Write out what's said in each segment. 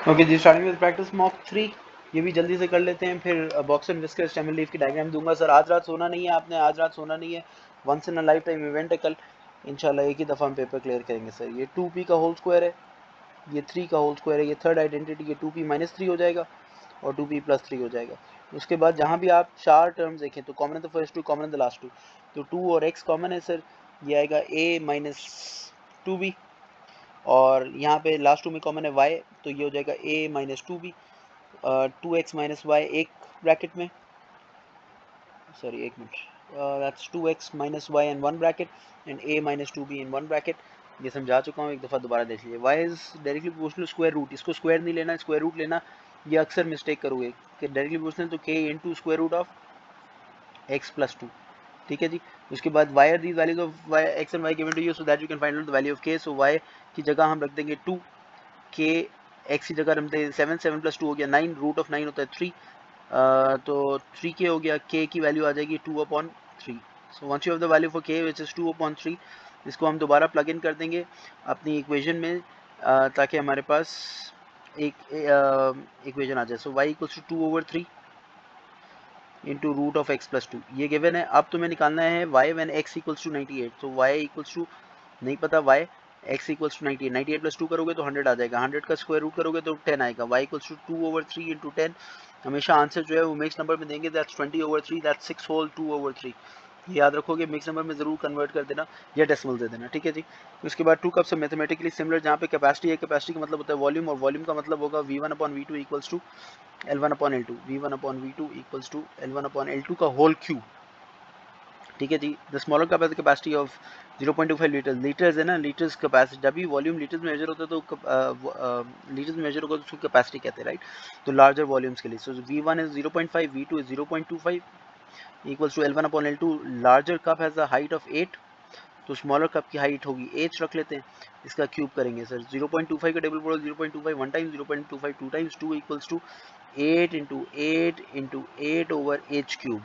Okay जी, starting with practice mock 3। ये भी जल्दी से कर लेते हैं, फिर box and whisker stem and leaf की डायग्राम दूंगा। सर आज रात सोना नहीं है आपने, आज रात सोना नहीं है। Once in a life time event है कल, इंशाल्लाह एक ही दफ़ा हम पेपर क्लियर करेंगे। सर ये 2p का होल स्क्वायर है, ये 3 का होल स्क्वायर है, ये थर्ड आइडेंटिटी, ये 2p माइनस 3 हो जाएगा और 2p प्लस 3 हो जाएगा। उसके बाद जहाँ भी आप चार टर्म्स देखें तो कॉमन है द फर्स्ट टू, कॉमन है द लास्ट टू। तो 2 और x कॉमन है सर, ये आएगा a माइनस 2b, और यहाँ पे लास्ट टू में कॉमन है y, तो ये हो जाएगा a minus 2b। 2x minus y एक ब्रैकेट में, सॉरी एक minute, that's 2x minus y in one bracket and a minus 2b in one bracket. ये समझा चुका हूँ, एक दफ़ा दोबारा देख लीजिए। y is directly proportional square root, इसको स्क्वायर नहीं लेना, स्क्वायर रूट लेना, ये अक्सर मिस्टेक करोगे कि डायरेक्टली प्रोपोर्शनल तो k into square root of x plus 2। ठीक है जी। उसके बाद y are these values of y x and y given to you so that you can find out the value of k। So y की जगह हम रख देंगे 2, k x की जगह रख देंगे 7, 7 प्लस 2 हो गया 9, रूट ऑफ 9 होता है 3। तो 3k हो गया, k की वैल्यू आ जाएगी 2/3। So once you have the value for k which is 2/3, इसको हम दोबारा प्लग इन कर देंगे अपनी इक्वेशन में, ताकि हमारे पास एक इक्वेशन आ जाए। So y equals to 2/3 into root of x plus 2, ये गिवन है। अब तुम्हें निकालना है y when x equals to 98। तो y इक्वल्स टू नहीं पता, y x equals to 98, 98 plus 2 करोगे तो 100 आ जाएगा, 100 का स्क्वायर रूट करोगे तो 10 आएगा। y इक्वल्स टू 2/3 इंटू 10, हमेशा आंसर जो है वो मिक्स नंबर में देंगे, दैट्स 20/3, दैट्स 6 होल 2/3। याद रखोगे, मिक्स नंबर में जरूर कन्वर्ट कर देना या डेसिमल दे देना। ठीक है जी। उसके बाद 2 कप्स मैथमेटिकली सिमिलर, जहाँ पे कैपेसिटी है, कैपेसिटी का मतलब होता है वॉल्यूम, और वॉल्यूम का मतलब होगा v1/v2 equals to L1/L2, v1/v2 equals to L1/L2 का होल क्यूब। ठीक है जी। The smaller cup has the capacity of 0.25 litres, litres है ना, लीटर्स कैपेसिटी, जब भी वॉल्यूम लीटर्स में मेजर होता है तो लीटर्स में मेजर होगा तो उसको कैपेसिटी कहते हैं, राइट। तो लार्जर वॉल्यूम्स के लिए, so v1 is 0.5, v2 is 0.25 equals to L1/L2। Larger cup has the height of 8, तो स्मॉलर कप की हाइट होगी h रख लेते हैं, इसका क्यूब करेंगे सर। 0.25 का टेबल पढ़ो, 0.25 one times, 0.25 two times, 2 equals to 8 into 8 into 8 over h cube.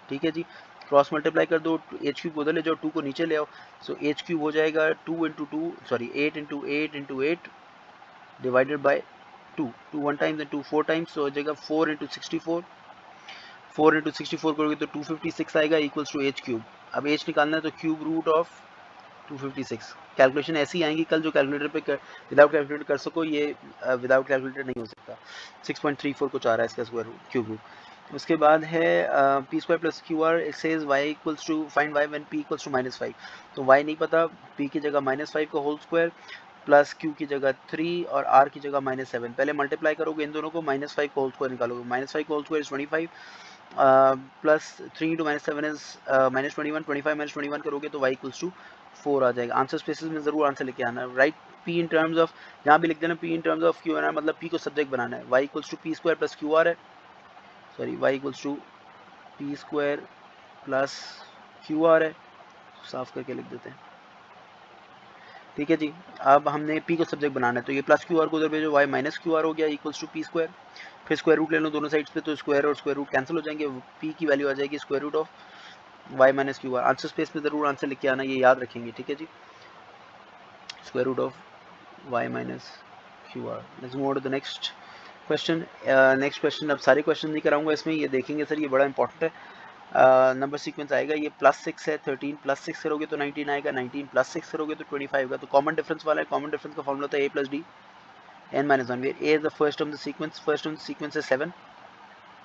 ठीक है जी। क्रॉस मल्टीप्लाई कर दो, एच क्यूब उधर ले जाओ, 2 को नीचे ले आओ, सो एच क्यूब हो जाएगा 2 into 2, sorry 8 into 8 into 8 divided by 2, 2 one times and 2 4 times, तो हो जाएगा 4 इंटू 64, 4 इंटू 64 करोगे तो 256 आएगा इक्वल्स टू एच क्यूब। अब एच निकालना है तो क्यूब रूट ऑफ 256। कैलकुलेशन ऐसी आएंगी कल जो कैलकुलेटर पे विदाउट कैलकुलेटर कर सको, ये विदाउट कैलकुलेटर नहीं हो सकता। 6.34 कुछ आ रहा है इसका स्क्वायर क्यूब रूट। उसके बाद है P square plus Q R, it says Y equals to find Y when P equals to -5। तो वाई नहीं पता, पी की जगह -5 का होल स्क्वायर प्लस क्यू की जगह 3 और आर की जगह -7। पहले मल्टीप्लाई करोगे इन दोनों को, -5 का होल स्क्वायर निकालोगे, -5 का whole square is 25 plus 3 into -7 is -21, 25 -21 करोगे तो y इक्वल्स टू 4 आ जाएगा। आंसर स्पेसिस में जरूर आंसर लेके आना है, right. p in terms of, यहाँ भी लिख देना p in terms of Q R, मतलब p को सब्जेक्ट बनाना है। y equals to P square plus Q R है, sorry y equals to P square plus Q R है, साफ करके लिख देते हैं। ठीक है जी। अब हमने p को सब्जेक्ट बनाना है, तो ये प्लस क्यू आर को उधर भेजो, y माइनस क्यू आर हो गया इक्वल्स टू पी स्क्वायर, फिर स्क्वायर रूट ले लो दोनों साइड्स पे, तो स्क्वायर और स्क्वायर रूट कैंसिल हो जाएंगे, p की वैल्यू आ जाएगी square root of y minus Q R. Answer space में जरूर आंसर लिख के आना, ये याद रखेंगे। ठीक है जी। Square root of y minus Q R. Let's move to the next question. Next question, अब सारे क्वेश्चन नहीं कराऊंगा इसमें, ये देखेंगे सर, ये बड़ा इंपॉर्टेंट है। नंबर सीक्वेंस आएगा, ये +6 है, 13 + 6 करोगे तो 19 आएगा, 19 + 6 करोगे तो 25 का, तो कॉमन डिफरेंस वाला है। कॉमन डिफरेंस का फॉर्मूला होता है a + d n-1, where a is the first term the sequence, first term the sequence है 7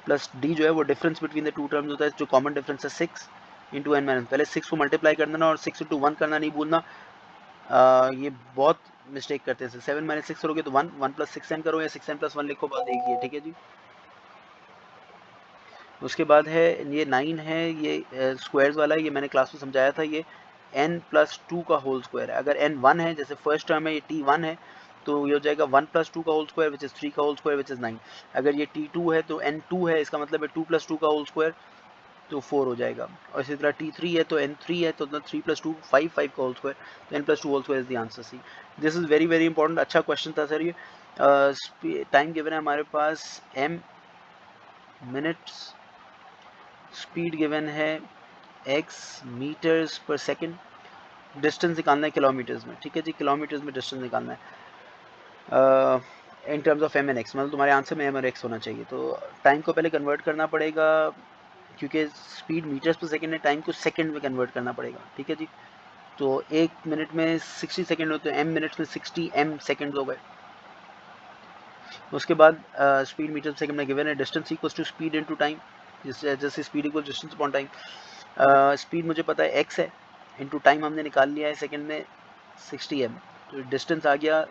प्लस d जो है वो difference between the two terms होता है, जो कॉमन डिफरेंस है 6 इंटू n-, पहले 6 को मल्टीप्लाई कर देना और 6 इंटू 1 करना नहीं भूलना। ये बहुत मिस्टेक करते हैं। 7 - 6 करोगे तो 1, 1 + 6n करो या 6n + 1 लिखो, बात एक ही है। ठीक है जी। उसके बाद है ये 9 है, ये स्क्वायर्स वाला है, ये मैंने क्लास में समझाया था, ये n + 2 का होल स्क्वायर है। अगर n 1 है, जैसे फर्स्ट टर्म है ये t1 है, तो ये हो जाएगा 1 + 2 का होल स्क्वायर विच इज़ 3 का होल स्क्वायर विच इज़ 9। अगर ये t2 है तो n2 है, इसका मतलब है 2 + 2 का होल स्क्वायर, तो 4 हो जाएगा। और इसी तरह t3 है तो n3 है, तो 3 + 2 5, 5 का होल स्क्वायर, तो n + 2 whole square is the answer C. This is very very important, अच्छा क्वेश्चन था सर ये। टाइम गिवन है हमारे पास m मिनट्स, स्पीड गिवन है x मीटर्स पर सेकंड, डिस्टेंस निकालना है किलोमीटर्स में। ठीक है जी, किलोमीटर्स में डिस्टेंस निकालना है। In terms of M N X, मतलब तुम्हारे आंसर में एम और एक्स होना चाहिए। तो टाइम को पहले कन्वर्ट करना पड़ेगा, क्योंकि स्पीड मीटर्स पर सेकेंड है, टाइम को सेकेंड में कन्वर्ट करना पड़ेगा। ठीक है जी। तो 1 मिनट में 60 सेकेंड होते हैं, एम मिनट्स में 60 एम सेकेंड हो गए। उसके बाद स्पीड मीटर पर सेकेंड में गिवन है, distance equals to speed into time, जैसे speed equal distance upon time. Speed मुझे पता है एक्स है, इनटू टाइम हमने निकाल लिया है सेकेंड में 60 एम, तो डिस्टेंस आ गया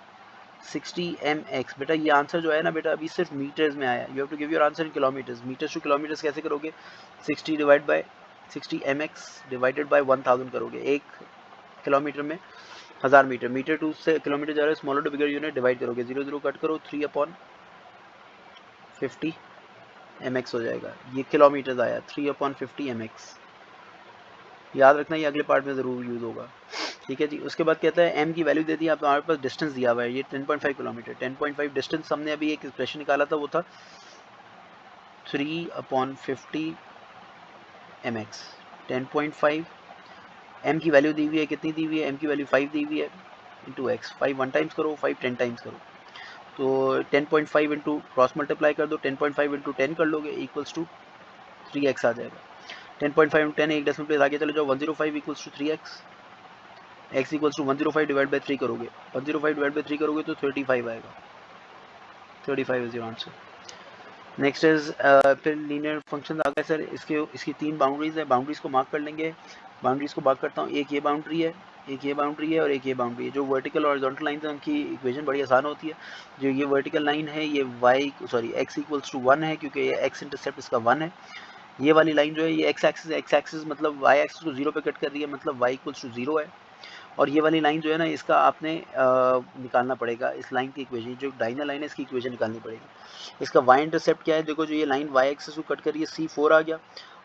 60 एम एक्स। बेटा ये आंसर जो है ना बेटा अभी सिर्फ मीटर्स में आया, you have to give your answer in kilometres. Metres to kilometres कैसे करोगे, 60 divide by 60 m x divided by 1000 करोगे, 1 किलोमीटर में 1000 मीटर, मीटर टू से किलोमीटर जा रहा है, smaller to bigger unit divide करोगे, 0 0 कट करो, 3 अपॉन 50 एम एक्स हो जाएगा। ये किलोमीटर्स आया, 3 अपॉन 50 एम एक्स। याद रखना ये अगले पार्ट में ज़रूर यूज़ होगा। ठीक है जी। उसके बाद कहता है एम की वैल्यू दे दी, आप हमारे पास डिस्टेंस दिया हुआ है ये 10.5 किलोमीटर। 10.5 डिस्टेंस हमने अभी एक एक्सप्रेशन निकाला था, वो था 3 अपॉन 50 एम एक्स। 10.5 एम की वैल्यू दी हुई है, कितनी दी हुई है, एम की वैल्यू 5 दी हुई है, इंटू एक्स। 5 1 टाइम्स करो, 5 10 टाइम्स करो, तो 10.5 इंटू क्रॉस मल्टीप्लाई कर दो, 10.5 इंटू 10 कर लोगे, इक्वल्स टू 3x आ जाएगा। 10.5 इंटू 10 एक डेसिमल प्लेस आगे चले जाओ, 105 equals to 3x। x equals to 105 divide by 3 करोगे, 105 डिवाइड बाई 3 करोगे तो 35 आएगा। 35 is your answer. Next is फिर लीनियर फंक्शन आ गए सर, इसकी 3 बाउंड्रीज है, बाउंड्रीज को मार्क कर लेंगे। बाउंड्रीज को मार्क करता हूँ, एक ये बाउंड्री है, एक ये बाउंड्री है और एक ये बाउंड्री है। जो वर्टिकल और हॉरिजॉन्टल लाइन है उनकी इक्वेशन बड़ी आसान होती है। जो ये वर्टिकल लाइन है ये x इक्वल्स टू 1 है, क्योंकि ये x इंटरसेप्ट इसका 1 है। ये वाली लाइन जो है ये x एक्सिस मतलब y एक्सिस को 0 पे कट कर रही है, मतलब y इक्वल्स टू 0 है। और ये वाली लाइन जो है ना इसका आपने निकालना पड़ेगा, इस लाइन की इक्वेशन, जो डायगोनल लाइन है इसकी इक्वेशन निकालनी पड़ेगी। इसका y इंटरसेप्ट क्या है, देखो जो ये लाइन y एक्सिस को कट कर रही है, C4 आ गया।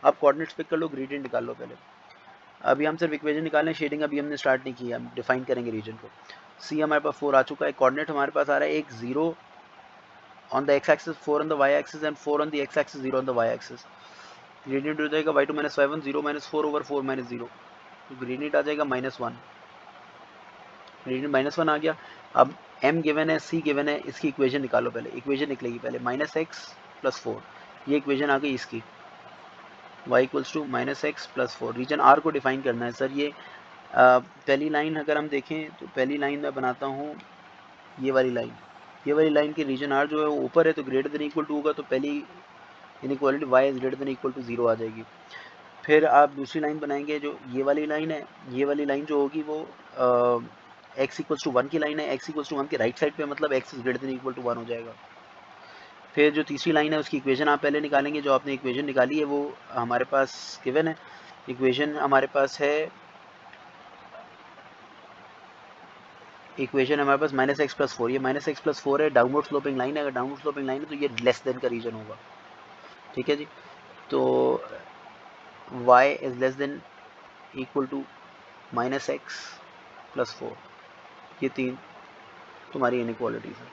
आप कोऑर्डिनेट्स पिक कर लो, ग्रेडियंट निकाल लो पहले। अभी हम सिर्फ इक्वेशन निकालें, शेडिंग अभी हमने स्टार्ट नहीं की, हम डिफाइन करेंगे रीजन को। C हमारे पास 4 आ चुका है, कोऑर्डिनेट हमारे पास आ रहा है एक 0 on the x axis, 4 on the y axis and 4 on the x axis, 0 on the y axis. Gradient हो जाएगा y2 minus y1, 0 minus 4 over 4 minus 0, तो ग्रेडियंट आ जाएगा -1। ग्रेडियंट -1 आ गया। अब m गिवन है, c गिवन है, इसकी इक्वेशन निकालो पहले। इक्वेशन निकलेगी पहले -x + 4, ये इक्वेशन आ गई इसकी, y equals to -x + 4। Region r को डिफाइन करना है सर। ये पहली लाइन अगर हम देखें तो पहली लाइन मैं बनाता हूँ ये वाली लाइन। ये वाली लाइन की रीजन r जो है वो ऊपर है, तो ग्रेटर देन इक्वल टू होगा, तो पहली inequality y is greater than equal to 0 आ जाएगी। फिर आप दूसरी लाइन बनाएंगे, जो ये वाली लाइन है, ये वाली लाइन जो होगी वो x इक्वल्स टू 1 की लाइन है, x इक्वल्स टू 1 के राइट साइड पे, मतलब x is greater than equal to 1 हो जाएगा। फिर जो तीसरी लाइन है उसकी इक्वेशन आप पहले निकालेंगे, जो आपने इक्वेशन निकाली है वो हमारे पास गिवन है। इक्वेशन हमारे पास है, इक्वेशन हमारे पास -x + 4, ये -x + 4 है, डाउनवर्ड स्लोपिंग लाइन है। अगर डाउनवर्ड स्लोपिंग लाइन है तो ये लेस देन का रीजन होगा। ठीक है जी। तो y is less than equal to -x + 4, ये 3 तुम्हारी इनइक्वालिटीज है।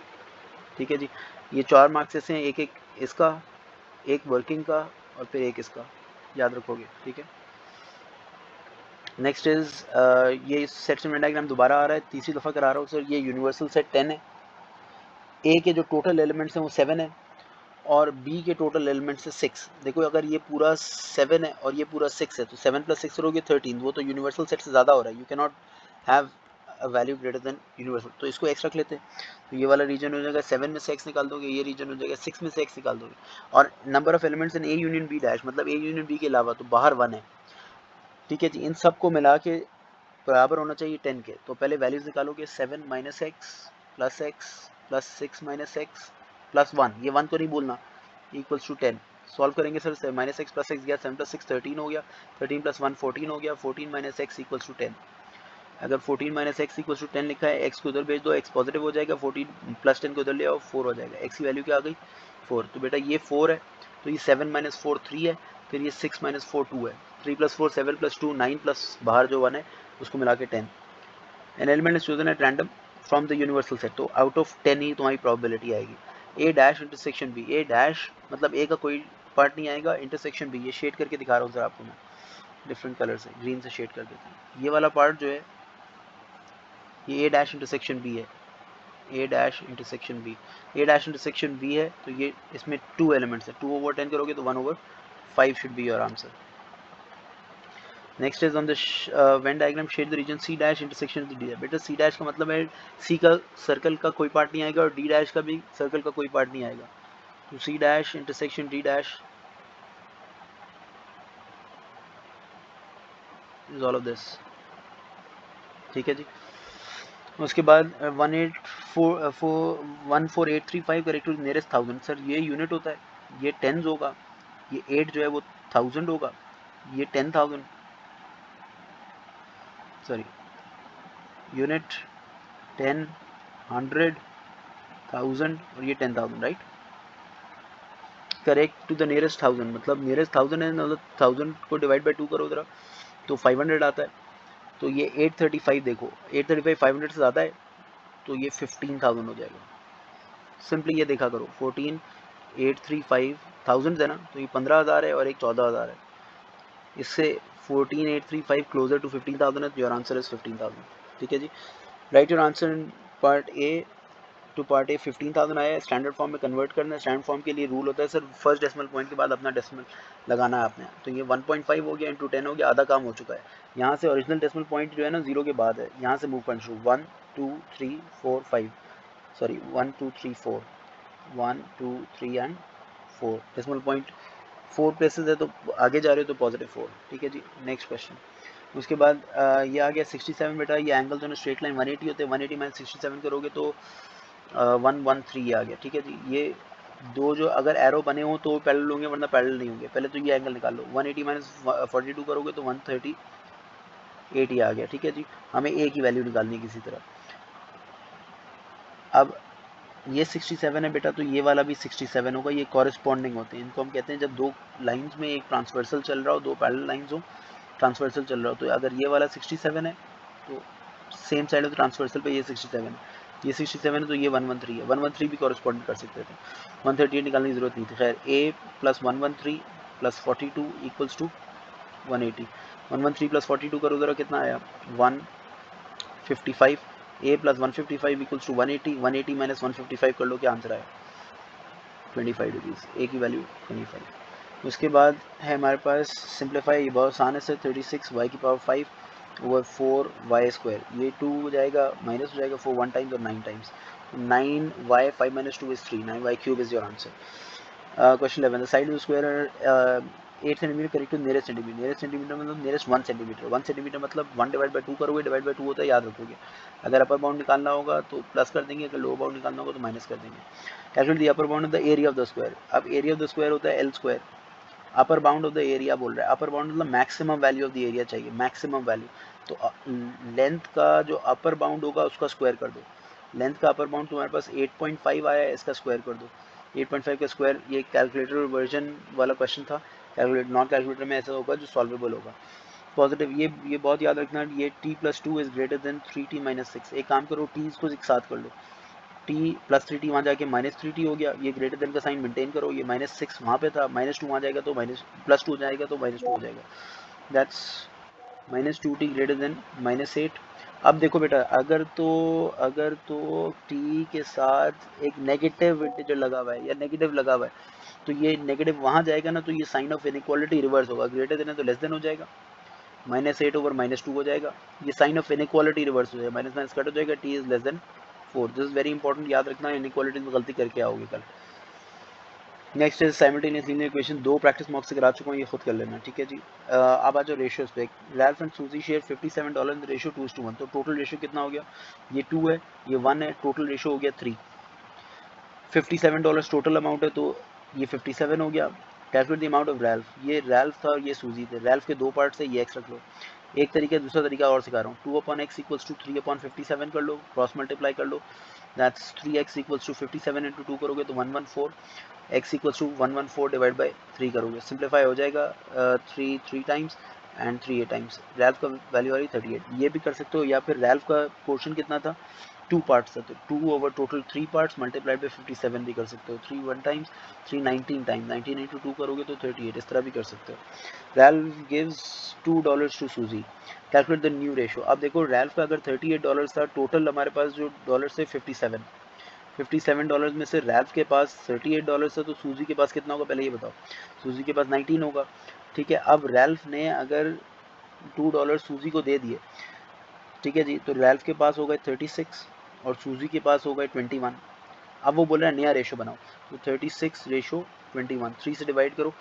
ठीक है जी। ये 4 मार्क्स ऐसे हैं, एक एक इसका, एक वर्किंग का और फिर एक इसका, याद रखोगे। ठीक है। नेक्स्ट इज ये सेट सिमेट्री डायग्राम दोबारा आ रहा है, तीसरी दफ़ा करा रहा हूँ सर। ये यूनिवर्सल सेट 10 है, ए के जो टोटल एलिमेंट्स हैं वो 7 है और बी के टोटल एलिमेंट्स है 6। देखो अगर ये पूरा 7 है और ये पूरा 6 है तो 7 + 6 करोगे 13, वो तो यूनिवर्सल सेट से ज़्यादा हो रहा है। You can not have a value greater than universal, तो इसको एक्स रख लेते हैं। तो ये वाला रीजन हो जाएगा 7 में से x निकाल दोगे, ये रीजन हो जाएगा 6 में से x निकाल दोगे। और number of elements in a union b dash, मतलब a यूनियन b के अलावा, तो बाहर 1 है। ठीक है जी। इन सब को मिला के बराबर होना चाहिए 10 के। तो पहले वैल्यूज निकालोगे, 7 - x + x + 6 - x + 1, ये 1 तो नहीं बोलना, इक्वल्स टू 10। सॉल्व करेंगे सर, -x + x गया, 7 + 6 13 हो गया, 13 + 1 14 हो गया, 14 - x इक्वल्स टू 10। अगर 14 - x इक्वल्स टू 10 लिखा है, x को उधर भेज दो, x पॉजिटिव हो जाएगा, 14 + 10 को उधर ले आओ, 4 हो जाएगा। x की वैल्यू क्या आ गई, 4। तो बेटा ये 4 है, तो ये 7 - 4 3 है, फिर ये 6 - 4 2 है, 3 + 4 7 + 2 9 प्लस बाहर जो 1 है उसको मिला के 10। An element is chosen at random from the universal set, तो आउट ऑफ 10 ही तुम्हारी प्रोबेबिलिटी आएगी। ए डैश इंटरसेक्शन बी, ए डैश मतलब ए का कोई पार्ट नहीं आएगा, इंटरसेक्शन बी, ये शेड करके दिखा रहा हूँ सर आपको मैं डिफरेंट कलर से, ग्रीन से शेड कर देता हूँ। ये वाला पार्ट जो है ये ए डैश इंटरसेक्शन बी है, ए डैश इंटरसेक्शन बी, ए डैश इंटरसेक्शन बी है तो ये इसमें 2 एलिमेंट्स है, 2/10 करोगे तो 1/5 should be your answer. Next is on the Venn diagram shade the region C dash intersection D dash. बेटा सी डैश का मतलब है सी का सर्कल का कोई पार्ट नहीं आएगा और डी डैश का भी सर्कल का कोई पार्ट नहीं आएगा, तो C dash intersection D dash is all of this. ठीक है जी। उसके बाद 14835 करेक्ट टू नियरेस्ट 1000। सर ये यूनिट होता है, ये टेंस होगा, ये 8 जो है वो 1000 होगा, ये 10,000 सॉरी यूनिट 10 100 1000 और ये 10,000 right. Correct to the nearest 1000 मतलब नियरेस्ट 1000 है, मतलब 1000 को डिवाइड बाय 2 करो जरा तो 500 आता है। तो ये 835 देखो, 835 500 से ज़्यादा है तो ये 15,000 हो जाएगा। सिंपली ये देखा करो 14,835 1000 है ना, तो ये 15,000 है और एक 14,000 है, इससे 14,835 क्लोजर टू 15,000 है, तो योर आंसर इज 15,000। ठीक है जी। Right your answer in part A to part A 15,000 आया है, स्टैंडर्ड फॉर्म में कन्वर्ट करना है। स्टैंडर्ड फॉर्म के लिए रूल होता है सर फर्स्ट डेसिमल पॉइंट के बाद अपना डेसिमल लगाना है आपने, तो ये 1.5 हो गया इंटू 10 हो गया, आधा काम हो चुका है। यहाँ से ओरिजिनल डेसिमल पॉइंट जो है ना 0 के बाद है, यहाँ से मूव करना शुरू 1 2 3 4 5 sorry 1 2 3 4 1 2 3 and 4 decimal point 4 places है तो आगे जा रहे हो तो पॉजिटिव 4। ठीक है जी। Next question. उसके बाद ये आ गया 67 बेटा, ये एंगल जो है स्ट्रेट लाइन 180 होते हैं, 180 माइनस 67 करोगे तो 113 आ गया। ठीक है जी। ये दो जो अगर एरो बने हो तो पैरेलल होंगे वरना पैरेलल नहीं होंगे। पहले तो ये एंगल निकाल लो, 180 माइनस 42 करोगे तो 130 आ गया। ठीक है जी। हमें ए की वैल्यू निकालनी है किसी तरह। अब ये 67 है बेटा, तो ये वाला भी 67 होगा, ये कॉरेस्पॉन्डिंग होते हैं, इनको हम कहते हैं जब दो लाइंस में एक ट्रांसवर्सल चल रहा हो, दो पैरेलल लाइंस हो, ट्रांसवर्सल चल रहा हो, तो अगर ये वाला 67 है तो सेम साइड ऑफ ट्रांसवर्सल पे ये 67 है, ये 67 है तो ये 113 है, 113 भी कॉरेस्पॉन्ड कर सकते थे, 138 निकालने की जरूरत नहीं थी। खैर a plus 113 plus 42 equals to 180, 113 plus 42 करो जरा कितना आया 155, a plus 155 equals to 180, 180 minus 155 कर लो, क्या आंसर आया 25 डिग्रीज, a की वैल्यू 25। उसके बाद है हमारे पास सिंप्लीफाई, ये बहुत आसान है सर, 36 y की पावर 5 ओवर 4 वाई स्क्वायर, ये 2 हो जाएगा माइनस हो जाएगा 4 1 टाइम्स और 9 times, 9y 5 minus 2 is 3, 9y cube is your answer. Question 11, the side of the square 8 centimetre correct to nearest centimetre, nearest centimetre मतलब नियरेस्ट 1 सेंटीमीटर, 1 सेंटीमीटर मतलब 1 divide by 2 करोगे, divide by 2 होता है याद रखोगे। अगर अपर बाउंड निकालना होगा तो प्लस कर देंगे, अगर लोअर बाउंड निकालना होगा तो माइनस कर देंगे। Calculate the upper bound of the area of the square, अब एरिया ऑफ द स्क्वायर होता है L square, upper bound of the area बोल रहा है, अपर बाउंड मतलब maximum value of the area चाहिए, मैक्सिमम वैल्यू, तो लेंथ का जो अपर बाउंड होगा उसका स्क्वायर कर दो, लेंथ का अपर बाउंड तुम्हारे पास 8.5 आया है, इसका स्क्वायर कर दो, 8.5 का स्क्वायर, ये कैलकुलेटर वर्जन वाला क्वेश्चन था, कैलकुलेटर नॉन कैलकुलेटर में ऐसा होगा जो सॉल्वेबल होगा। पॉजिटिव ये बहुत याद रखना, ये t plus 2 is greater then 3t minus 6, एक काम करो t को एक साथ कर लो, t प्लस 3t वहाँ जाके माइनस 3t हो गया, ये ग्रेटर देन का साइन मेंटेन करो, ये माइनस 6 वहाँ पे था, माइनस 2 वहाँ जाएगा तो माइनस प्लस 2 जाएगा तो माइनस 2 हो जाएगा, that's minus 2t greater than minus 8। अब देखो बेटा, अगर तो t के साथ एक नेगेटिव इंटीजर लगा हुआ है या नेगेटिव लगा हुआ है, तो ये नेगेटिव वहाँ जाएगा ना, तो ये साइन ऑफ इनइक्वालिटी रिवर्स होगा, ग्रेटर देन है तो लेस देन हो जाएगा, -8 ओवर -2 हो जाएगा, ये साइन ऑफ इनइक्वालिटी रिवर्स हो जाएगा, माइनस माइनस कट हो जाएगा, t is less then 4, this is very important, याद रखना, इनइक्वालिटी में गलती करके आओगे कल। Next is simultaneous linear equation, दो प्रैक्टिस मॉक्स से करा चुका हूँ, ये खुद कर लेना। ठीक है जी। अब आ जाओ रेशियोज पे, रैल्फ एंड सूजी शेयर $57 इन द रेशियो 2:1, तो टोटल रेशियो कितना हो गया, ये 2 है ये 1 है, टोटल रेशियो हो गया 3, $57 टोटल अमाउंट है तो ये 57 हो गया। Calculate the amount of Ralph, ये रैल्फ था और ये सूजी थे, रैल्फ के दो पार्ट से ये एक्स रख लो, एक तरीका दूसरा तरीका और सिखा रहा हूँ, 2/x इक्वल्स टू 3/57 कर लो, क्रॉस मल्टीप्लाई कर लो, that's 3x equals to 57 into 2 करोगे तो 114, x equals to 114 divide by 3 करोगे, सिंप्लीफाई हो जाएगा 3 टाइम्स, एंड 3 टाइम्स रैल्फ का वैल्यू आ रही 38, ये भी कर सकते हो। या फिर रैल्फ का पोर्शन कितना था, 2 पार्ट्स था, तो 2 over total 3 parts multiplied by 57 भी कर सकते हो। 3 1 टाइम्स, 3 19 टाइम, 19 इंटू 2 करोगे तो 38, इस तरह भी कर सकते हो। रैल्फ गिव्स $2 टू सूजी, कैलकुलेट द न्यू रेशियो। अब देखो रैल्फ का अगर $38 था, टोटल हमारे पास जो डॉलर थे 57 डॉलर्स में से रैल्फ के पास $38 था, तो सूजी के पास कितना होगा पहले ये बताओ। सूजी के पास 19 होगा, ठीक है। अब रैल्फ ने अगर $2 सूजी को दे दिए, ठीक है जी, तो रैल्फ के पास हो गए 36 और सूजी के पास हो गए 21। अब वो बोल रहा है नया रेशो बनाओ, तो 36 रेशो 21, 3 से डिवाइड करो,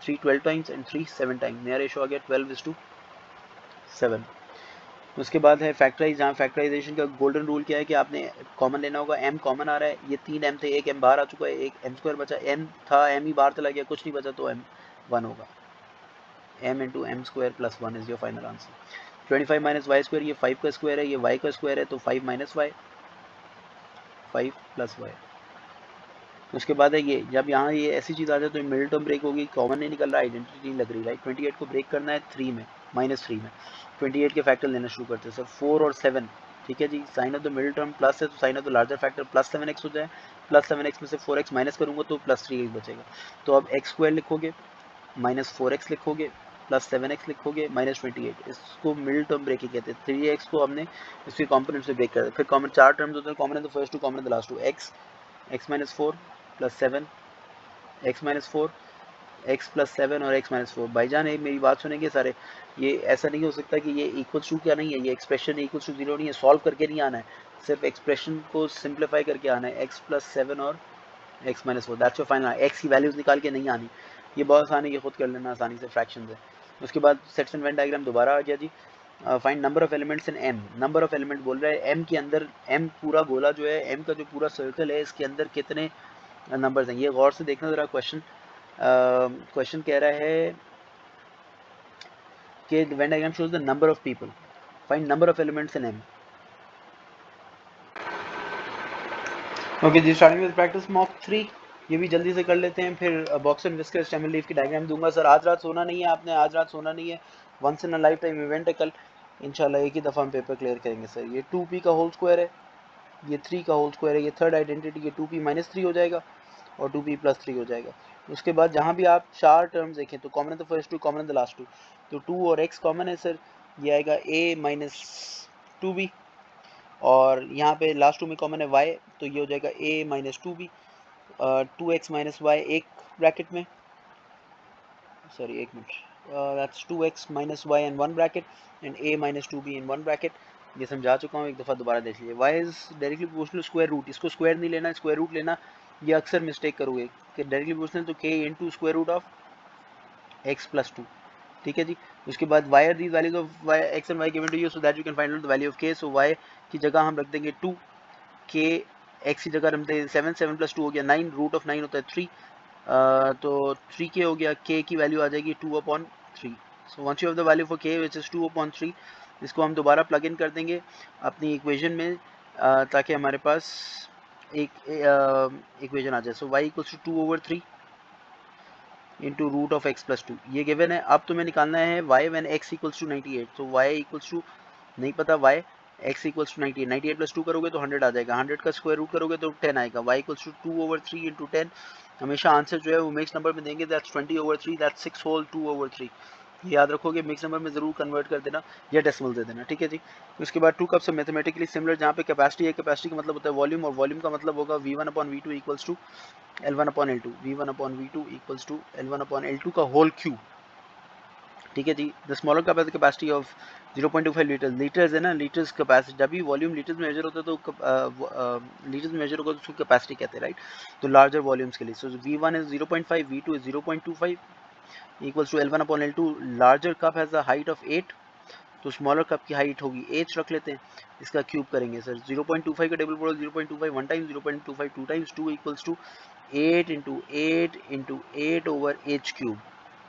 3 12 टाइम्स एंड 3 7 टाइम्स, नया रेशो आ गया 12:7। उसके बाद है फैक्टराइज, जहाँ फैक्टराइजेशन का गोल्डन रूल क्या है कि आपने कॉमन लेना होगा। m कॉमन आ रहा है, ये 3 m थे, एक m बाहर आ चुका है, एक m² बचा, m था m ही बाहर चला गया, कुछ नहीं बचा, तो m 1 होगा। m into m² plus 1 is your final answer. 25 minus y square, ये 5 का स्क्वायर है, ये y का स्क्वायर है, तो 5 माइनस वाई, 5 प्लस वाई। उसके बाद है ये, जब यहाँ ये ऐसी चीज़ आ जाए तो मिडिल टर्म ब्रेक होगी, कॉमन नहीं निकल रहा, आइडेंटिटी नहीं लग रही, राइट। 28 को ब्रेक करना है 3 में, -3 में। 28 के फैक्टर लेना शुरू करते हैं सर, 4 और 7, ठीक है जी। Sign of the middle term plus है, तो sign of the larger factor plus 7x हो जाए, प्लस 7x में से 4x माइनस करूँगा तो प्लस 3x बचेगा। तो अब x² लिखोगे, -4x लिखोगे, प्लस 7x लिखोगे, -28, इसको मिडिल टर्म ब्रेकिंग कहते हैं। 3x को हमने इसके कॉम्पोनेंट से ब्रेक कर दिया। फिर कॉमन 4 टर्म्स होते हैं, कॉमन है तो फर्स्ट टू, कॉमन है तो last two. x-4 plus 7, x-4, x plus 7 और x-4। भाईजान एक मेरी बात सुनेंगे सारे, ये ऐसा नहीं हो सकता कि ये इक्वल टू क्या नहीं है, ये एक्सप्रेशन इक्वल टू 0 नहीं है, सॉल्व करके नहीं आना है, सिर्फ एक्सप्रेशन को सिंप्लीफाई करके आना है। x प्लस 7 और x-4, that's your final. x की वैल्यूज निकाल के नहीं आनी, ये बहुत आसान है, ये खुद कर लेना आसानी से फ्रैक्शन से। उसके बाद सेट्स एंड वेन डायग्राम दोबारा आ गया जी। Find number of elements in m, number of element बोल रहा है m के अंदर, m पूरा गोला जो है, m का जो पूरा सर्कल है, इसके अंदर कितने नंबर्स हैं, ये गौर से देखना जरा। क्वेश्चन कह रहा है कि the Venn diagram shows the number of people, find number of elements in M। Okay जी, स्टार्टिंग विद प्रैक्टिस मॉक 3, ये भी जल्दी से कर लेते हैं, फिर box and whisker stem and leaf की डायग्राम दूंगा। सर आज रात सोना नहीं है आपने, आज रात सोना नहीं है, once in a life time event है कल, इंशाल्लाह एक ही दफ़ा हम पेपर क्लियर करेंगे सर। ये 2p का होल स्क्वायर है, ये 3 का होल स्क्वायर है, ये थर्ड आइडेंटिटी, ये 2p -3 हो जाएगा और 2p + 3 हो जाएगा। उसके बाद जहाँ भी आप 4 टर्म्स देखें तो कॉमन है तो फर्स्ट टू, कॉमन है तो लास्ट टू, तो 2 और x कॉमन है सर, ये आएगा a - 2b, और यहाँ पे लास्ट टू में कॉमन है y, तो ये हो जाएगा a - 2b, 2x - y एक ब्रैकेट में, सॉरी एक minute, that's 2x - y in one bracket and a - 2b in one bracket. ये समझा चुका हूँ, एक दफ़ा दोबारा देख लीजिए। y is directly proportional square root, इसको स्क्वायर नहीं लेना, स्क्वायर रूट लेना ये अक्सर मिस्टेक करोगे कि डायरेक्टली प्रोपोर्शनल तो k into square root of x plus 2, ठीक है जी। उसके बाद y are these values of y x and y given to you so that you can find out the value of k। So y की जगह हम रख देंगे 2, k x की जगह रख देंगे 7, 7 + 2 हो गया 9, रूट ऑफ 9 होता है 3, तो 3k हो गया, k की वैल्यू आ जाएगी 2/3। So once you have the value for k which is 2/3, इसको हम दोबारा प्लग इन कर देंगे अपनी इक्वेशन में, ताकि हमारे पास एक इक्वेशन आ जाए। So y = 2/3 into root of x + 2, ये गिवन है। अब तुम्हें निकालना है y व्हेन x = 98, तो y = नहीं पता, y x = 98, 98 + 2 करोगे तो 100 आ जाएगा, 100 का स्क्वायर रूट करोगे तो 10 आएगा। y = 2/3 इंटू 10, हमेशा आंसर जो है वो मिक्स नंबर में देंगे, दैट्स 20/3, दैट्स 6 होल 2/3, याद रखोगे, मिक्स नंबर में जरूर कन्वर्ट कर देना या डेसिमल दे देना, ठीक है जी। उसके बाद 2 कप्स मैथमेटिकली सिमिलर, जहाँ पे कैपेसिटी है, कैपेसिटी का मतलब होता है वॉल्यूम, और वॉल्यूम का मतलब होगा v1/v2 = L1/L2, v1/v2 = L1/L2 का होल क्यूब, ठीक है जी। The smaller cup has capacity of 0.25 litres, litres है ना, लीटर्स कैपेसिटी, जब भी वॉल्यूम लीटर्स में मेजर होता है तो लीटर्स में मेजर होगा तो उसको कैपेसिटी कहते हैं, राइट। तो लार्जर वॉल्यूम्स के लिए, so v1 is 0.5, v2 is 0.25 equals to L1/L2। Larger cup has a height of 8, तो स्मॉलर कप की हाइट होगी h रख लेते हैं, इसका क्यूब करेंगे सर। 0.25 का टेबल पढ़ो, 0.25 1 times, 0.25 2 times, 2 equals to 8 into 8/h³,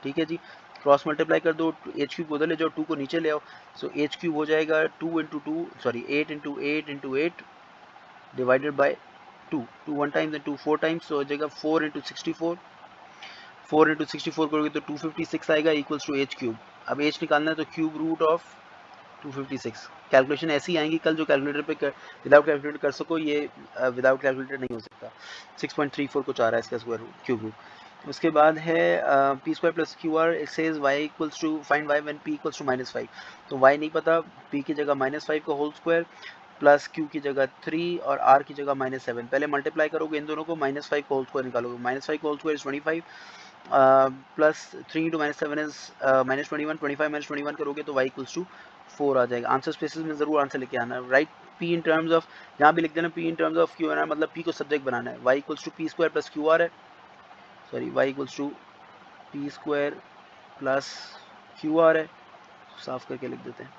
ठीक है जी। क्रॉस मल्टीप्लाई कर दो, h³ उधर ले जाओ, 2 को नीचे ले आओ, सो h³ हो जाएगा 2 into 2, sorry 8 into 8 into 8 divided by 2, 2 1 times and 2 4 times, तो हो जाएगा 4 इंटू 64, 4 इंटू 64 करोगे तो 256 आएगा इक्वल्स टू h³। अब एच निकालना है तो क्यूब रूट ऑफ 256। कैलकुलेशन ऐसी आएंगी कल जो कैलकुलेटर पे विदाउट कैलकुलेटर कर सको, ये विदाउट कैलकुलेटर नहीं हो सकता। 6.34 कुछ आ रहा है इसका स्क्वायर रूट क्यूब रूट। उसके बाद है P square plus Q R, it says Y equals to find Y when P equals to -5। तो वाई नहीं पता, पी की जगह -5 का होल स्क्वायर प्लस क्यू की जगह 3 और आर की जगह -7। पहले मल्टीप्लाई करोगे इन दोनों को, -5 का होल स्क्वायर निकालोगे, -5 का whole square is 25 plus 3 into -7 is -21, 25 -21 करोगे तो y इक्वल्स टू 4 आ जाएगा। आंसर स्पेसिस में जरूर आंसर लेके आना है, right p in terms of, यहाँ भी लिख देना p in terms of q है, मतलब p को सब्जेक्ट बनाना है। y equals to P square plus Q R है, sorry y equals to P square plus Q R है, साफ करके लिख देते हैं,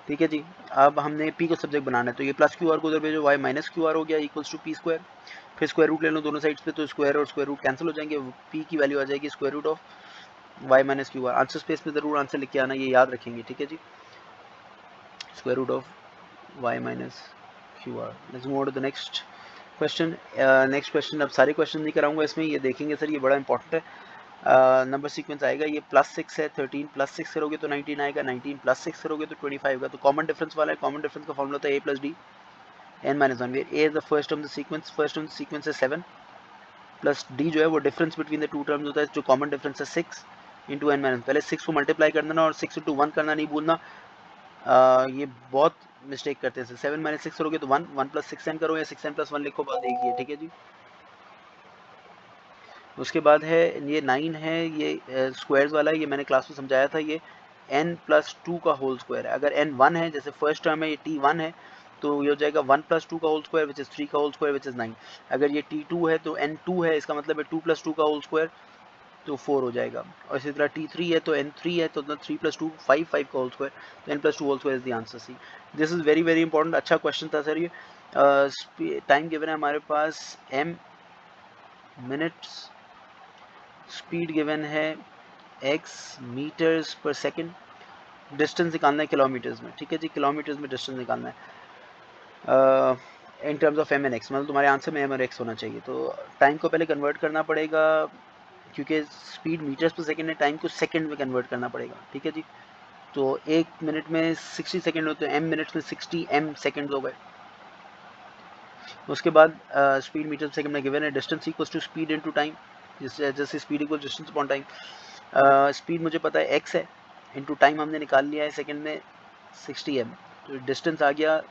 ठीक है जी। अब हमने p को सब्जेक्ट बनाना है, तो ये प्लस क्यू आर को उधर भेजो, y माइनस क्यू आर हो गया इक्वल्स टू पी स्क्वायर, फिर स्क्वायर रूट ले लो दोनों साइड्स पे, तो स्क्वायर और स्क्वायर रूट कैंसिल हो जाएंगे, p की वैल्यू आ जाएगी square root of y minus Q R. Answer space में जरूर आंसर लिख के आना, ये याद रखेंगे, ठीक है जी, square root of y minus Q R. Let's move on to the next question. Next question, अब सारे क्वेश्चन नहीं कराऊंगा इसमें, ये देखेंगे सर ये बड़ा इंपॉर्टेंट है। नंबर सीक्वेंस आएगा, ये +6 है, 13 +6 करोगे तो 19 आएगा, 19 +6 करोगे तो 25 आएगा। तो कॉमन डिफरेंस वाला है, कॉमन डिफरेंस का फॉर्मूला होता है a + d n-1, where a is the first term of the sequence, first term of the sequence है 7 प्लस d जो है वो difference between the two terms होता है, जो कॉमन डिफरेंस है 6 इंटू n-, पहले 6 को मल्टीप्लाई कर देना और 6 इंटू 1 करना नहीं भूलना। ये बहुत मिस्टेक करते हैं, 7 - 6 करोगे तो 1, 1 + 6n करो या 6n + 1 लिखो, बात एक ही है, ठीक है जी। उसके बाद है ये 9 है, ये स्क्वायर्स वाला है, ये मैंने क्लास में समझाया था, ये n + 2 का होल स्क्वायर है। अगर n 1 है, जैसे फर्स्ट टर्म है ये t1 है, तो ये हो जाएगा 1 + 2 का होल स्क्वायर विच इज़ 3 का होल स्क्वायर विच इज़ 9। अगर ये t2 है तो n2 है, इसका मतलब है 2 + 2 का होल स्क्वायर, तो 4 हो जाएगा। और इसी तरह t3 है तो n3 है, तो 3 + 2 5, 5 का होल स्क्वायर, तो n + 2 whole square is the answer C. This is very very important, अच्छा क्वेश्चन था सर ये। टाइम गिवन है हमारे पास m मिनट्स, स्पीड गिवन है x मीटर्स पर सेकंड, डिस्टेंस निकालना है किलोमीटर्स में, ठीक है जी, किलोमीटर्स में डिस्टेंस निकालना है in terms of m and x, मतलब तुम्हारे आंसर में m और x होना चाहिए। तो टाइम को पहले कन्वर्ट करना पड़ेगा, क्योंकि स्पीड मीटर्स पर सेकंड है, टाइम को सेकंड में कन्वर्ट करना पड़ेगा, ठीक है जी। तो 1 मिनट में 60 सेकंड होते हैं, m मिनट्स में 60 m सेकंड हो गए। उसके बाद स्पीड मीटर पर सेकंड में गिवन है, distance equals to speed into time, जैसे speed equal distance upon time. Speed मुझे पता है x है, इनटू टाइम हमने निकाल लिया है सेकंड में 60 m, तो डिस्टेंस आ गया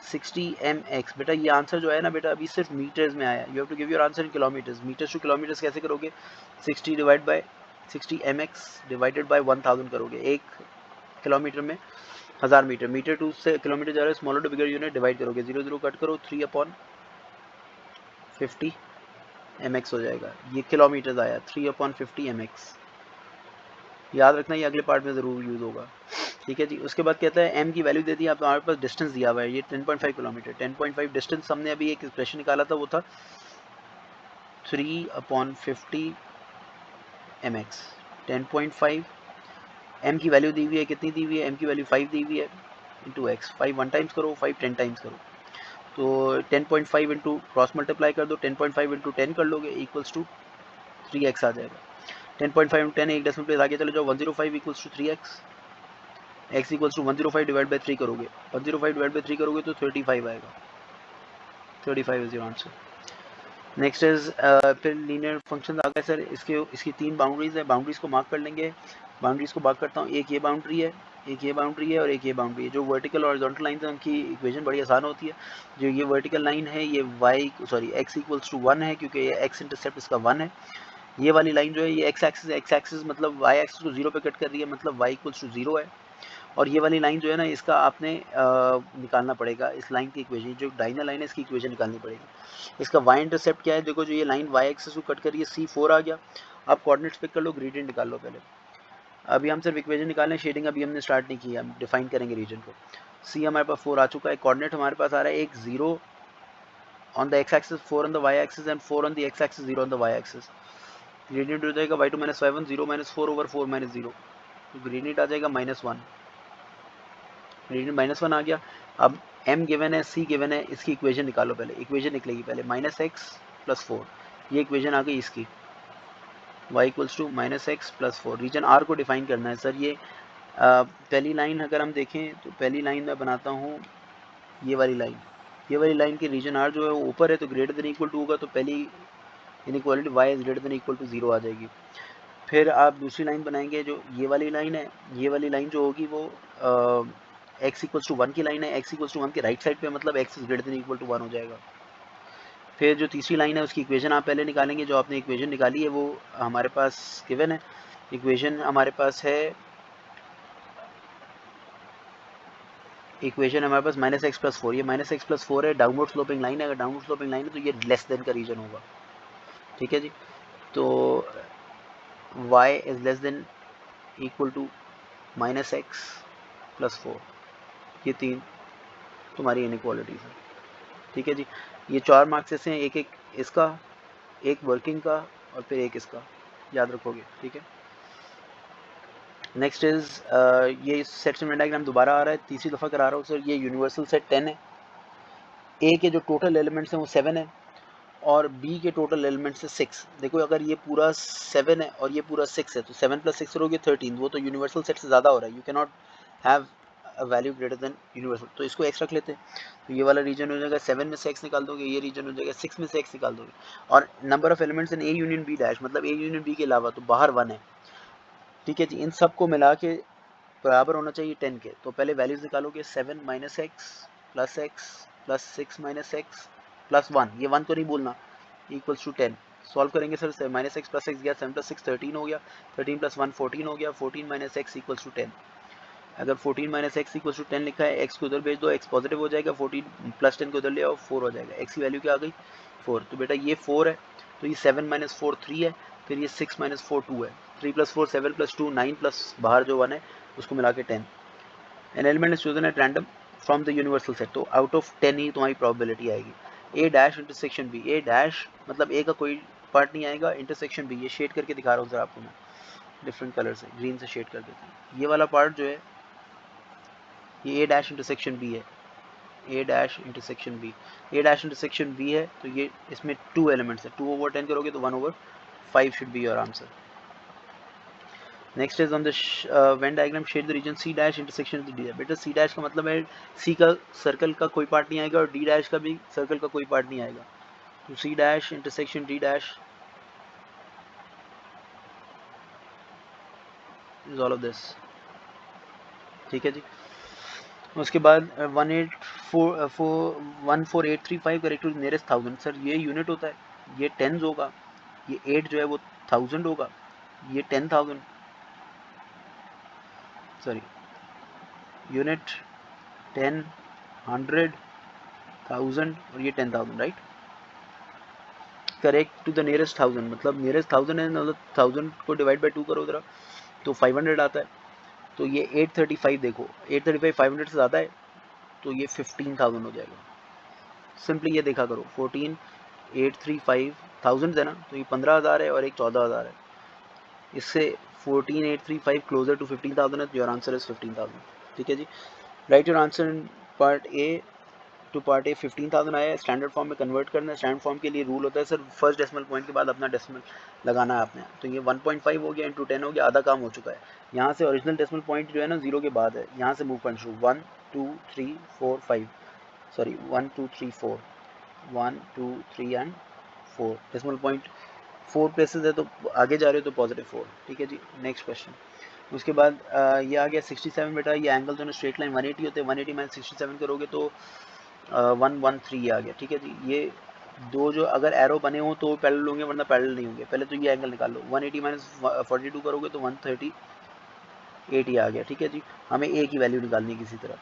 60 mx। बेटा ये आंसर जो है ना बेटा, अभी सिर्फ मीटर्स में आया, you have to give your answer in kilometres. Metres to kilometres कैसे करोगे, 60 divide by 60 mx divided by 1000 करोगे, 1 किलोमीटर में 1000 मीटर, मीटर टू से किलोमीटर जा रहा है, smaller to bigger unit divide करोगे, 0 0 कट करो, 3/50 mx हो जाएगा। ये किलोमीटर्स आया, 3/50 mx, याद रखना, ये अगले पार्ट में ज़रूर यूज़ होगा, ठीक है जी। उसके बाद कहता है m की वैल्यू दे दी, आप हमारे पास डिस्टेंस दिया हुआ है, ये 10.5 किलोमीटर, 10.5 डिस्टेंस हमने अभी एक एक्सप्रेशन निकाला था, वो था 3/50 mx, 10.5 m की वैल्यू दी हुई है, कितनी दी हुई है, m की वैल्यू 5 दी हुई है, इंटू x, 5 1 टाइम्स करो, 5 10 टाइम्स करो, तो 10.5 इंटू क्रॉस मल्टीप्लाई कर दो, 10.5 इंटू 10 कर लोगे, इक्वल्स टू 3x आ जाएगा। 10.5 इंटू 10 एक डेसिमल प्लेस आगे चले जाओ, 105 equals to 3x, x equals to 105 divide by 3 करोगे, 105 डिवाइड बाई 3 करोगे तो 35 आएगा, 35 is your answer. Next is फिर लीनियर फंक्शन आ गए सर, इसकी 3 बाउंड्रीज है, बाउंड्रीज को मार्क कर लेंगे। बाउंड्रीज को मार्क करता हूँ, एक ये बाउंड्री है, एक ये बाउंड्री है और एक ये बाउंड्री है। जो वर्टिकल और हॉरिजॉन्टल लाइन है उनकी इक्वेशन बड़ी आसान होती है। जो ये वर्टिकल लाइन है ये x इक्वल्स टू 1 है, क्योंकि ये x इंटरसेप्ट इसका 1 है। ये वाली लाइन जो है ये x एक्सिस मतलब y एक्सिस को 0 पे कट कर रही है, मतलब y इक्वल्स टू 0 है। और ये वाली लाइन जो है ना, इसका आपने निकालना पड़ेगा, इस लाइन की इक्वेशन, जो डायगोनल लाइन है इसकी इक्वेशन निकालनी पड़ेगी। इसका y इंटरसेप्ट क्या है, देखो जो ये लाइन y एक्सिस को कट कर रही है, C4 आ गया। आप कोऑर्डिनेट्स पिक कर लो, ग्रेडियंट निकाल लो पहले। अभी हम सिर्फ इक्वेशन निकालें, शेडिंग अभी हमने स्टार्ट नहीं किया, हम डिफाइन करेंगे रीजन को। C हमारे पास 4 आ चुका है, कोऑर्डिनेट हमारे पास आ रहा है एक 0 on the x axis, 4 on the y axis and 4 on the x axis, 0 on the y axis. Gradient हो जाएगा y2 - y1, 0 - 4 ओवर 4 - 0, तो ग्रेडियंट आ जाएगा -1, ग्रेडियंट -1 आ गया। अब m गिवन है, c गिवन है, इसकी इक्वेशन निकालो पहले, इक्वेशन निकलेगी पहले -x + 4, ये इक्वेशन आ गई इसकी। y equals to -x+4। Region r को डिफाइन करना है सर। ये पहली लाइन अगर हम देखें तो पहली लाइन मैं बनाता हूँ ये वाली लाइन। ये वाली लाइन की रीजन r जो है वो ऊपर है तो ग्रेटर देन इक्वल टू होगा, तो पहली inequality y is greater than equal to 0 आ जाएगी। फिर आप दूसरी लाइन बनाएंगे जो ये वाली लाइन है। ये वाली लाइन जो होगी वो x इक्वल्स टू 1 की लाइन है। x इक्वल्स टू 1 के राइट साइड पे मतलब x is greater than equal to 1 हो जाएगा। फिर जो तीसरी लाइन है उसकी इक्वेशन आप पहले निकालेंगे। जो आपने इक्वेशन निकाली है वो हमारे पास गिवन है। इक्वेशन हमारे पास है, इक्वेशन हमारे पास -x+4। ये -x+4 है, डाउनवर्ड स्लोपिंग लाइन है। अगर डाउनवर्ड स्लोपिंग लाइन है तो ये लेस देन का रीजन होगा। ठीक है जी। तो y is less than equal to -x+4। ये तीन तुम्हारी इनइक्वालिटीज है। ठीक है जी। ये 4 मार्क्स हैं, एक एक इसका, एक वर्किंग का और फिर एक इसका, याद रखोगे। ठीक है। नेक्स्ट इज ये सेट सिमेट्री डायग्राम दोबारा आ रहा है, तीसरी दफ़ा करा रहा हूँ सर। ये यूनिवर्सल सेट 10 है। ए के जो टोटल एलिमेंट्स हैं वो 7 है और बी के टोटल एलिमेंट्स है 6। देखो अगर ये पूरा 7 है और ये पूरा 6 है तो 7 + 6 करोगे 13। वो तो यूनिवर्सल सेट से ज़्यादा हो रहा है। You can not have a value greater than universal, तो इसको एक्स रख लेते हैं। तो ये वाला रीजन हो जाएगा 7 में से x निकाल दोगे, ये रीजन हो जाएगा 6 में से x निकाल दोगे। और number of elements in a union b dash, मतलब a यूनियन b के अलावा तो बाहर 1 है। ठीक है जी। इन सब को मिला के बराबर होना चाहिए 10 के। तो पहले वैल्यूज निकालोगे 7 - x + x + 6 - x + 1, ये 1 तो नहीं बोलना, इक्वल्स टू 10। सॉल्व करेंगे सर। -x + x गया, 7 + 6 13 हो गया, 13 + 1 14 हो गया, 14 - x इक्वल्स टू 10। अगर 14 - x इक्वल्स टू 10 लिखा है, x को उधर भेज दो, x पॉजिटिव हो जाएगा, 14 + 10 को उधर ले आओ, 4 हो जाएगा। x की वैल्यू क्या आ गई? 4। तो बेटा ये 4 है, तो ये 7 - 4 3 है, फिर ये 6 - 4 2 है, 3 + 4 7 + 2 9 प्लस बाहर जो 1 है उसको मिला के 10। An element is chosen at random from the universal set, तो आउट ऑफ 10 ही तुम्हारी प्रोबेबिलिटी आएगी। ए डैश इंटरसेक्शन बी, ए डैश मतलब ए का कोई पार्ट नहीं आएगा, इंटरसेक्शन बी, ये शेड करके दिखा रहा हूँ सर आपको मैं डिफरेंट कलर से, ग्रीन से शेड कर देता हूँ। ये वाला पार्ट जो है ये ए डैश इंटरसेक्शन बी है, ए डैश इंटरसेक्शन बी, ए डैश इंटरसेक्शन बी है। तो ये इसमें 2 एलिमेंट्स है, 2/10 करोगे तो 1/5 should be your answer. Next is on the Venn diagram shade the region C dash intersection D dash. बेटा सी डैश का मतलब है सी का सर्कल का कोई पार्ट नहीं आएगा और डी डैश का भी सर्कल का कोई पार्ट नहीं आएगा। तो C dash intersection D dash is all of this. ठीक है जी। उसके बाद 14835 करेक्ट टू नियरेस्ट 1000। सर ये यूनिट होता है, ये टेंस होगा, ये 8 जो है वो 1000 होगा, ये 10,000 सॉरी यूनिट 10 100 1000 और ये 10,000 right. Correct to the nearest 1000 मतलब नियरेस्ट 1000 है, मतलब 1000 को डिवाइड बाई 2 करो जरा तो 500 आता है। तो ये 835 देखो, 835 500 से ज़्यादा है तो ये 15,000 हो जाएगा। सिंपली ये देखा करो, 14835 1000 है ना, तो ये 15,000 है और एक 14,000 है। इससे 14835 क्लोजर टू 15,000 है, तो योर आंसर इज 15,000। ठीक है जी। Right your answer in part A to part A. 15,000 आया है, स्टैंडर्ड फॉर्म में कन्वर्ट करना है। स्टैंडर्ड फॉर्म के लिए रूल होता है सर, फर्स्ट डेसिमल पॉइंट के बाद अपना डेसिमल लगाना है आपने। तो ये 1.5 हो गया इंटू 10 हो गया, आधा काम हो चुका है। यहाँ से ओरिजिनल डेसिमल पॉइंट जो है ना 0 के बाद है, यहाँ से मूव करना शुरू, 1 2 3 4 5 sorry 1 2 3 4 1 2 3 and 4 decimal point 4 places है तो आगे जा रहे हो तो पॉजिटिव 4। ठीक है जी। Next question. उसके बाद ये आ गया 67 बेटा। ये एंगल जो है स्ट्रेट लाइन 180 होते हैं, 180 - 67 करोगे तो 113 आ गया। ठीक है जी। ये दो जो अगर एरो बने हो तो पैरेलल होंगे वरना पैरेलल नहीं होंगे। पहले तो ये एंगल निकाल लो, 180 - 42 करोगे तो 138 आ गया। ठीक है जी। हमें ए की वैल्यू निकालनी है किसी तरह।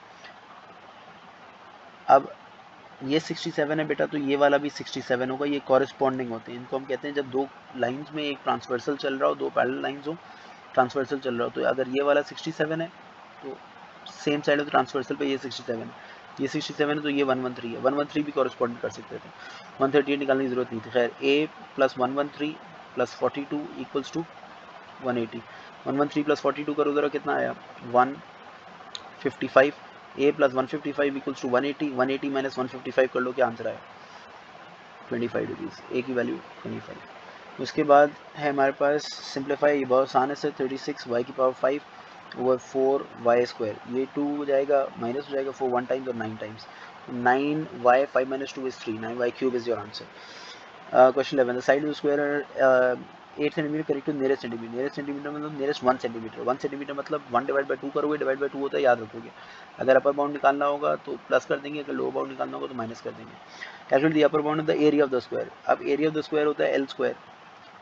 अब ये 67 है बेटा, तो ये वाला भी 67 होगा। ये कॉरेस्पॉन्डिंग होते हैं, इनको हम कहते हैं जब दो लाइंस में एक ट्रांसवर्सल चल रहा हो, दो पैरेलल लाइंस हो, ट्रांसवर्सल चल रहा हो। तो अगर ये वाला 67 है तो सेम साइड ऑफ ट्रांसवर्सल पे ये 67 है, ये 67 है तो ये 113 है। 113 भी कॉरेस्पॉन्ड कर सकते थे, 138 निकालने की जरूरत नहीं थी। खैर a + 113 + 42 इक्वल्स टू 180। 113 + 42 करो जरा कितना आया, 155। a + 155 equals to 180। 180 - 155 कर लो, क्या आंसर आया, 25 डिग्रीज। ए की वैल्यू 25। उसके बाद है हमारे पास सिंप्लीफाई, ये बहुत आसान है सर, 36 वाई की पावर 5 ओवर 4 वाई स्क्वायर, ये 2 हो जाएगा माइनस हो जाएगा 4 1 टाइम्स और 9 times, 9 y 5 minus 2 is 3, 9 y cube is your answer. Question 11. The side of the square are 8 cm correct to nearest centimetre. Nearest centimetre मतलब nearest 1 centimetre. 1 centimetre मतलब 1 divide by 2 करोगे, divide by 2 होता है, याद रखोगे. अगर upper bound निकालना होगा तो प्लस कर देंगे, अगर लोअर बाउंड निकालना होगा तो माइनस कर देंगे. Calculate the upper bound of the area of the square. अब एरिया ऑफ द स्क्वायर होता है L square.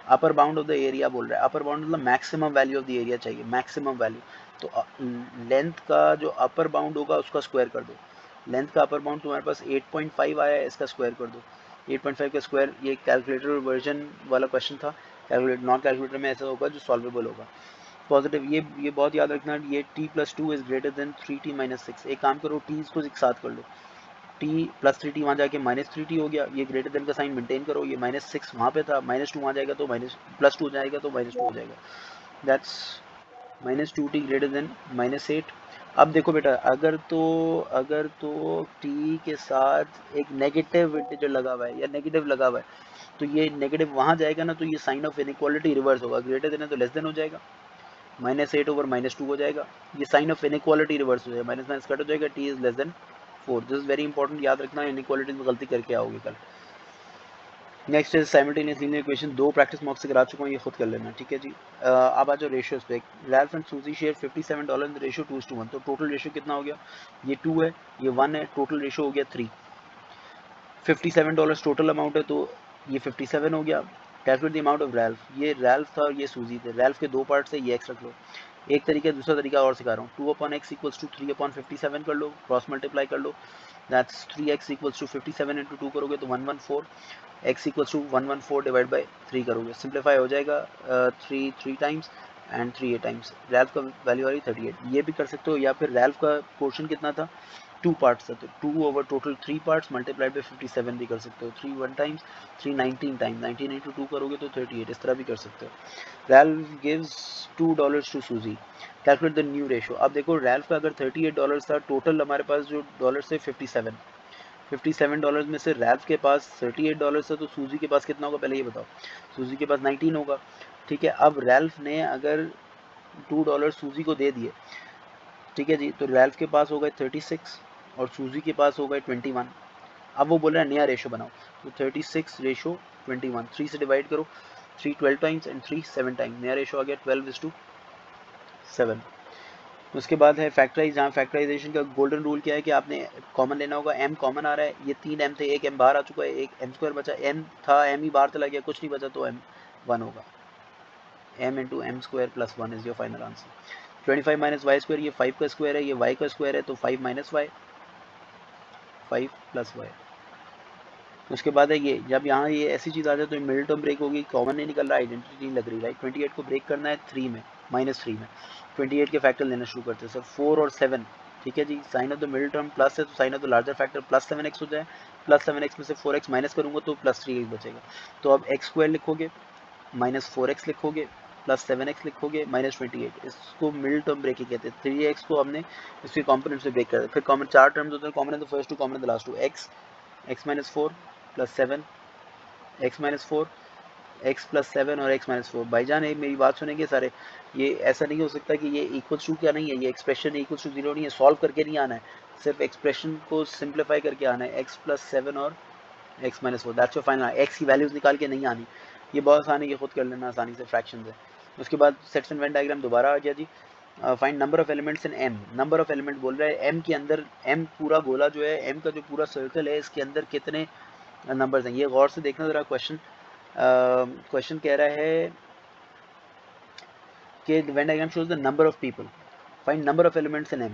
Upper bound of the area बोल रहा है. अपर बाउंड मतलब maximum value of the area चाहिए, मैक्सिमम वैल्यू. तो लेंथ का जो अपर बाउंड होगा उसका स्क्वायर कर दो. लेंथ का अपर बाउंड तुम्हारे पास 8.5 आया है, इसका स्क्वायर कर दो. 8.5 का स्क्वायर, ये कैलकुलेटर वर्जन वाला क्वेश्चन था. कैलकुलेटर नॉन कैलकुलेटर में ऐसा होगा जो सॉल्वेबल होगा. पॉजिटिव, ये बहुत याद रखना, ये t plus two is greater then 3t minus 6. एक काम करो, t को एक साथ कर लो. t प्लस 3t वहाँ जाके माइनस 3t हो गया, ये ग्रेटर देन का साइन मेंटेन करो, ये माइनस 6 वहाँ पे था, माइनस 2 वहाँ जाएगा तो माइनस प्लस 2 जाएगा तो माइनस 2 हो जाएगा. That's minus 2t greater than minus 8. अब देखो बेटा, अगर तो t के साथ एक नेगेटिव इंटीजर लगा हुआ है या नेगेटिव लगा हुआ है, तो ये नेगेटिव वहाँ जाएगा ना, तो ये साइन ऑफ इनइक्वालिटी रिवर्स होगा. ग्रेटर देन है तो लेस देन हो जाएगा, माइनस 8 ओवर माइनस 2 हो जाएगा. ये साइन ऑफ इनइक्वालिटी रिवर्स हो जाएगा, माइनस माइनस कट हो जाएगा, t is less then 4. This is very important, याद रखना, इनइक्वालिटी में गलती करके आओगे कल. Next is simultaneous linear equation. दो प्रैक्टिस मॉक्स से करा चुका हूँ, ये खुद कर लेना, ठीक है जी. अब आ जाओ रेशियोज पे. रैल्फ एंड सूजी शेयर $57 इन द रेशियो 2:1. तो टोटल रेशियो कितना हो गया, ये 2 है, ये 1 है, टोटल रेशियो हो गया 3. $57 टोटल अमाउंट है, तो ये 57 हो गया. Calculate the amount of Ralph. ये रैल्फ था और ये सूजी थे. रैल्फ के दो पार्ट है, ये एक्स रख लो. एक तरीका, दूसरा तरीका और सिखा रहा हूँ. 2/x इक्वल्स टू 3/57 कर लो, क्रॉस मल्टीप्लाई कर लो. That's 3x equals to 57 into 2 करोगे तो 114. x equals to 114 divide by 3 करोगे, सिंप्लीफाई हो जाएगा. 3 टाइम्स एंड 3 8 टाइम्स. रैल्फ का वैल्यू आ रही 38. ये भी कर सकते हो, या फिर रैल्फ का पोर्शन कितना था, 2 पार्ट्स था, तो 2 over total 3 parts multiplied by 57 भी कर सकते हो. 3 1 टाइम्स, 3 19 टाइम्स, 19 इंटू 2 करोगे तो 38. इस तरह भी कर सकते हो. रैल्फ गिव्स $2 टू सूजी. Calculate the new ratio. अब देखो, रैल्फ का अगर $38 था, टोटल हमारे पास जो डॉलर्स थे 57 डॉलर्स में से रैल्फ के पास $38 था, तो सूजी के पास कितना होगा पहले ये बताओ. सूजी के पास 19 होगा, ठीक है. अब रैल्फ ने अगर $2 सूजी को दे दिए, ठीक है जी, तो रैल्फ के पास हो गए 36 और सूजी के पास हो गए 21. अब वो बोल रहा है नया रेशो बनाओ, तो 36 रेशो 21, 3 से डिवाइड करो. 3 12 टाइम्स एंड 3 7 टाइम्स, नया रेशो आ गया 12:7. उसके बाद है फैक्टराइज. जहाँ फैक्टराइजेशन का गोल्डन रूल क्या है कि आपने कॉमन लेना होगा. m कॉमन आ रहा है, ये 3 m थे, एक m बाहर आ चुका है, एक m स्क्वायर बचा. m था, m ही बाहर चला गया, कुछ नहीं बचा, तो m 1 होगा. m into m square plus 1 is your final answer. 25 minus y square, ये 5 का स्क्वायर है, ये y का स्क्वायर है, तो 5 माइनस वाई, 5 प्लस वाई. उसके बाद है ये, जब यहाँ ये ऐसी चीज़ आ जाए तो मिडिल टर्म ब्रेक होगी, कॉमन नहीं निकल रहा, आइडेंटिटी नहीं लग रही, राइट. 28 को ब्रेक करना है 3 में, -3 में. 28 के फैक्टर लेना शुरू करते हैं सर. 4 और 7, ठीक है जी. Sign of the middle term plus है, तो sign of the larger factor plus 7x हो जाए. प्लस 7x में से 4x माइनस करूँगा तो प्लस 3x बचेगा. तो अब x स्क्वायर लिखोगे, माइनस 4x लिखोगे, प्लस 7x लिखोगे, -28. इसको मिडिल टर्म ब्रेकिंग कहते हैं. 3x को हमने इसके कॉम्पोनेंट से ब्रेक कर दिया. फिर कॉमन 4 टर्म्स होते हैं, कॉमन है तो फर्स्ट टू, कॉमन है तो last two. x minus 4 plus 7, x minus 4, x plus 7 और x माइनस 4. भाईजान एक मेरी बात सुनेंगे सारे, ये ऐसा नहीं हो सकता कि ये इक्वल टू क्या नहीं है, ये एक्सप्रेशन इक्वल टू 0 नहीं है. सॉल्व करके नहीं आना है, सिर्फ एक्सप्रेशन को सिंप्लीफाई करके आना है. x प्लस 7 और x minus 4, that's your final. x की वैल्यूज निकाल के नहीं आनी, ये बहुत आसान है, ये खुद कर लेना आसानी से, फ्रैक्शन से. उसके बाद सेट्स एंड वेन डायग्राम दोबारा आ गया जी. Find number of elements in m. Number of element बोल रहा है m के अंदर, m पूरा गोला जो है, m का जो पूरा सर्कल है, इसके अंदर कितने नंबर्स हैं. ये गौर से देखना जरा क्वेश्चन. क्वेश्चन कह रहा है कि Venn diagram shows the number of people, find number of elements in m.